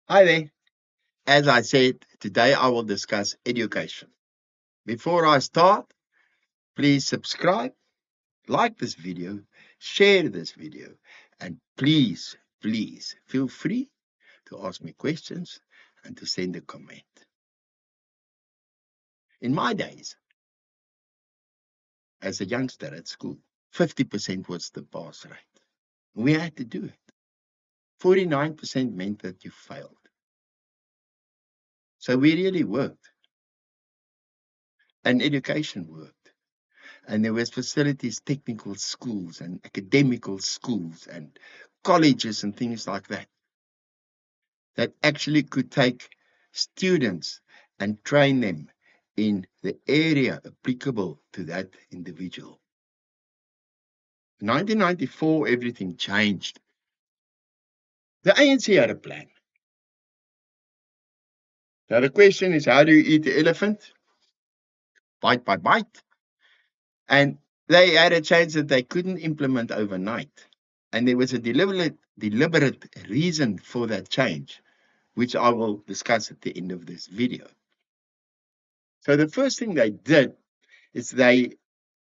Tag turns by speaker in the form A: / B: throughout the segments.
A: Hi there. As I said, today I will discuss education. Before I start, please subscribe, like this video, share this video, and please feel free to ask me questions and to send a comment. In my days, as a youngster at school, 50% was the pass rate. We had to do it. 49% meant that you failed. So we really worked, and education worked. And there was facilities, technical schools and academical schools and colleges and things like that, that actually could take students and train them in the area applicable to that individual. In 1994, everything changed. The ANC had a plan. Now the question is, how do you eat the elephant? Bite by bite. And they had a change that they couldn't implement overnight. And there was a deliberate reason for that change, which I will discuss at the end of this video. So the first thing they did is they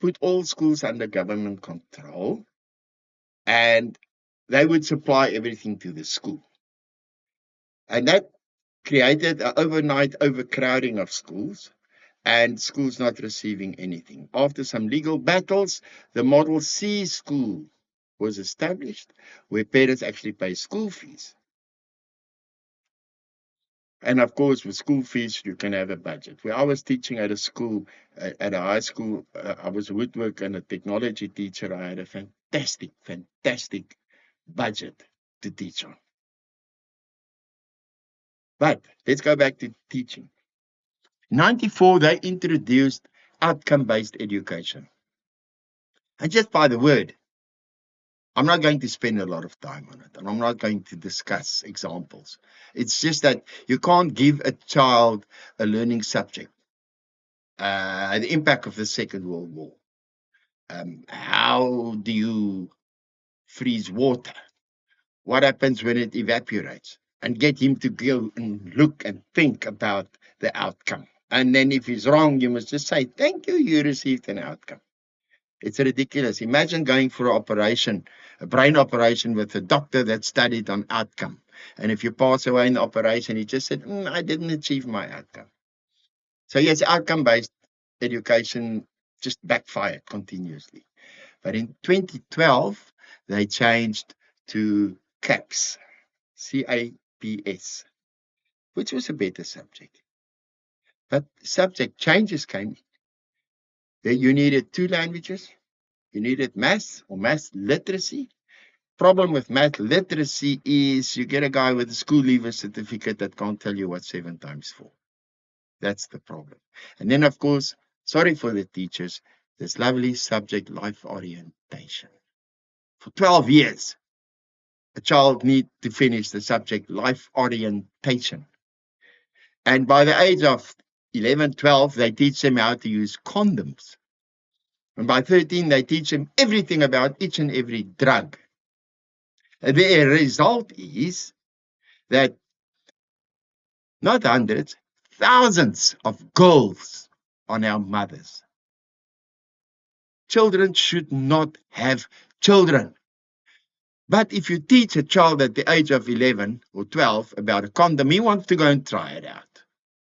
A: put all schools under government control, and they would supply everything to the school. And that created an overnight overcrowding of schools and schools not receiving anything. After some legal battles, the Model C school was established, where parents actually pay school fees. And of course, with school fees, you can have a budget. Where I was teaching at a school, at a high school, I was a woodwork and a technology teacher. I had a fantastic budget to teach on. But let's go back to teaching. In 94, they introduced outcome-based education. And just by the word, I'm not going to spend a lot of time on it, and I'm not going to discuss examples. It's just that you can't give a child a learning subject. The impact of the Second World War. How do you freeze water? What happens when it evaporates? And get him to go and look and think about the outcome. And then if he's wrong, you must just say, thank you, you received an outcome. It's ridiculous. Imagine going for an operation, a brain operation with a doctor that studied on outcome. And if you pass away in the operation, he just said, I didn't achieve my outcome. So yes, outcome-based education just backfired continuously. But in 2012, they changed to CAPS, CAPS, which was a better subject. But subject changes came. You needed 2 languages. You needed math or math literacy. Problem with math literacy is you get a guy with a school leaver certificate that can't tell you what 7 times 4. That's the problem. And then, of course, sorry for the teachers, this lovely subject, life orientation. For 12 years, a child needs to finish the subject, life orientation. And by the age of 11, 12, they teach them how to use condoms. And by 13, they teach them everything about each and every drug. And the result is that not hundreds, thousands of girls are now mothers. Children should not have children. But if you teach a child at the age of 11 or 12 about a condom, he wants to go and try it out.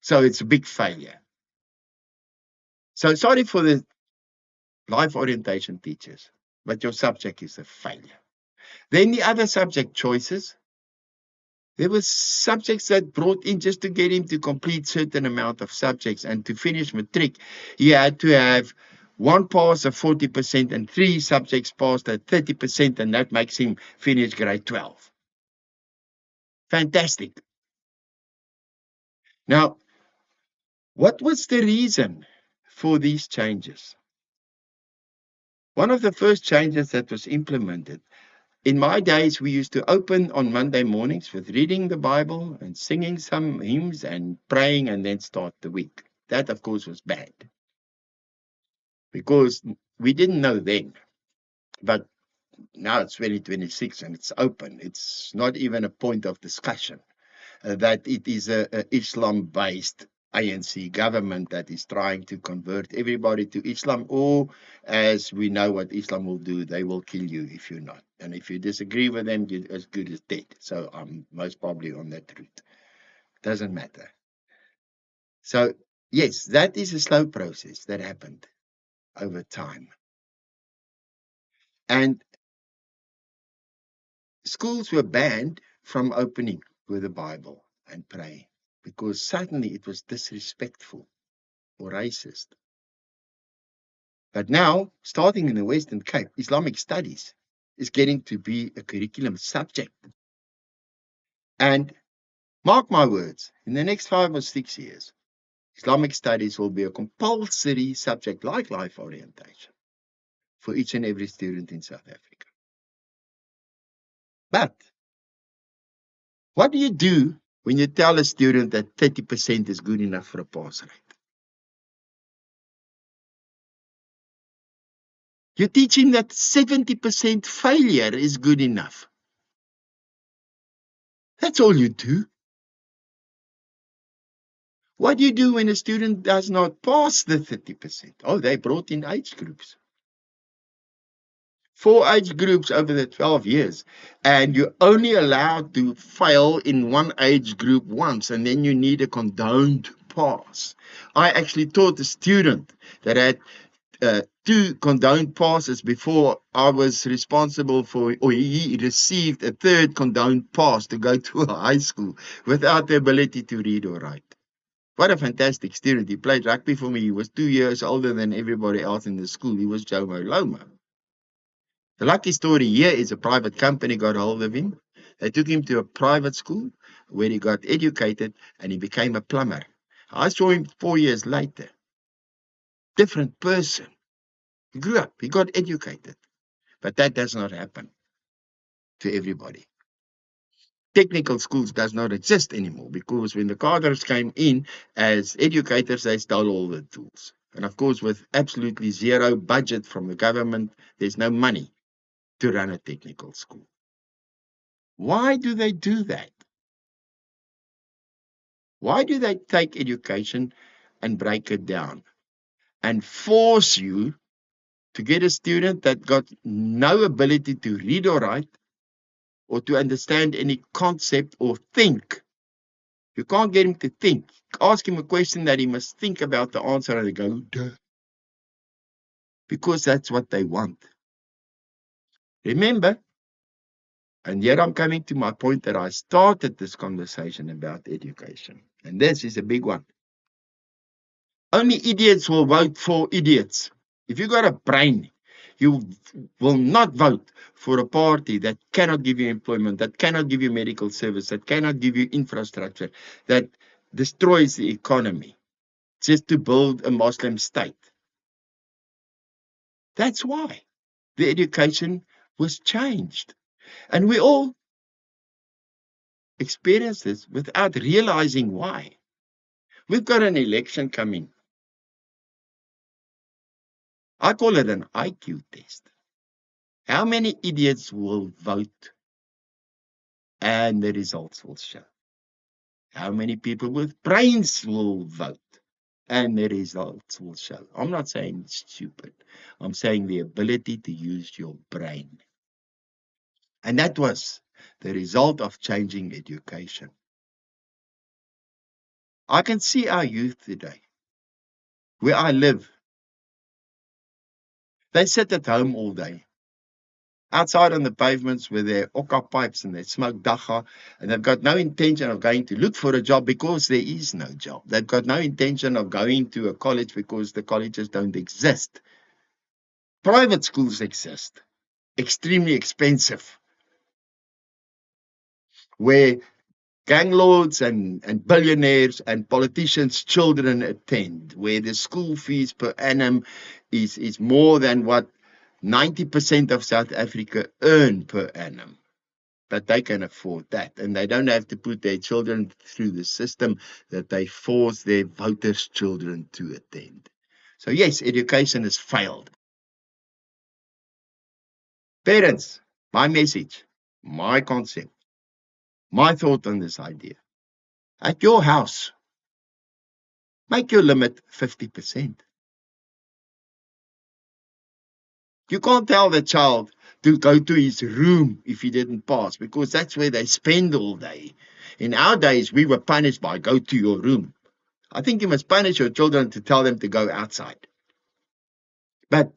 A: So it's a big failure. So sorry for the life orientation teachers, but your subject is a failure. Then the other subject choices, there were subjects that brought in just to get him to complete certain amount of subjects, and to finish matric, he had to have 1 pass of 40% and 3 subjects passed at 30%, and that makes him finish grade 12. Fantastic. Now, what was the reason for these changes? One of the first changes that was implemented, in my days, we used to open on Monday mornings with reading the Bible and singing some hymns and praying, and then start the week. That, of course, was bad, because we didn't know then. But now it's 2026 and it's open. It's not even a point of discussion. that it is a Islam-based ANC government that is trying to convert everybody to Islam, or as we know what Islam will do, they will kill you if you're not. And if you disagree with them, you're as good as dead. So I'm most probably on that route. Doesn't matter. So yes, that is a slow process that happened over time. And schools were banned from opening with the Bible and praying because suddenly it was disrespectful or racist. But now, starting in the Western Cape, Islamic studies is getting to be a curriculum subject. And mark my words, in the next 5 or 6 years, Islamic studies will be a compulsory subject like life orientation for each and every student in South Africa. But what do you do when you tell a student that 30% is good enough for a pass rate? You teach him that 70% failure is good enough. That's all you do. What do you do when a student does not pass the 30%? Oh, they brought in age groups. 4 age groups over the 12 years. And you're only allowed to fail in one age group once, and then you need a condoned pass. I actually taught a student that had 2 condoned passes before I was responsible for, or he received a 3rd condoned pass to go to a high school without the ability to read or write. What a fantastic student. He played rugby for me. He was 2 years older than everybody else in the school. He was Jomo Loma. The lucky story here is a private company got hold of him. They took him to a private school where he got educated and he became a plumber. I saw him 4 years later. Different person. He grew up. He got educated. But that does not happen to everybody. Technical schools does not exist anymore because when the cadres came in as educators, they stole all the tools. And of course, with absolutely zero budget from the government, there's no money to run a technical school. Why do they do that? Why do they take education and break it down and force you to get a student that got no ability to read or write or to understand any concept or think? You can't get him to think. Ask him a question that he must think about the answer and they go, duh. Because that's what they want. Remember, and yet I'm coming to my point that I started this conversation about education. And this is a big one. Only idiots will vote for idiots. If you got a brain, you will not vote for a party that cannot give you employment, that cannot give you medical service, that cannot give you infrastructure, that destroys the economy just to build a Muslim state. That's why the education was changed. And we all experience this without realizing why. We've got an election coming. I call it an IQ test. How many idiots will vote? And the results will show. How many people with brains will vote? And the results will show. I'm not saying it's stupid. I'm saying the ability to use your brain. And that was the result of changing education. I can see our youth today, where I live. They sit at home all day, outside on the pavements with their okka pipes and they smoke dagga, and they've got no intention of going to look for a job because there is no job. They've got no intention of going to a college because the colleges don't exist. Private schools exist, extremely expensive, where gang lords and billionaires and politicians' children attend, where the school fees per annum is more than what 90% of South Africa earn per annum. But they can afford that, and they don't have to put their children through the system that they force their voters' children to attend. So yes, education has failed. Parents, my message, my concept, my thought on this idea. At your house, make your limit 50%. You can't tell the child to go to his room if he didn't pass, because that's where they spend all day. In our days, we were punished by go to your room. I think you must punish your children to tell them to go outside. But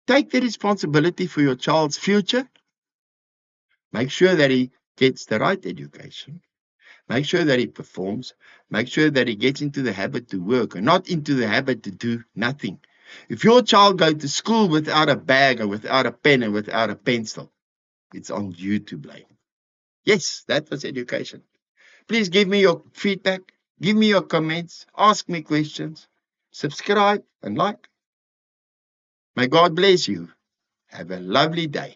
A: take the responsibility for your child's future. Make sure that he gets the right education. Make sure that he performs. Make sure that he gets into the habit to work and not into the habit to do nothing. If your child goes to school without a bag or without a pen and without a pencil, it's on you to blame. Yes, that was education. Please give me your feedback. Give me your comments. Ask me questions. Subscribe and like. May God bless you. Have a lovely day.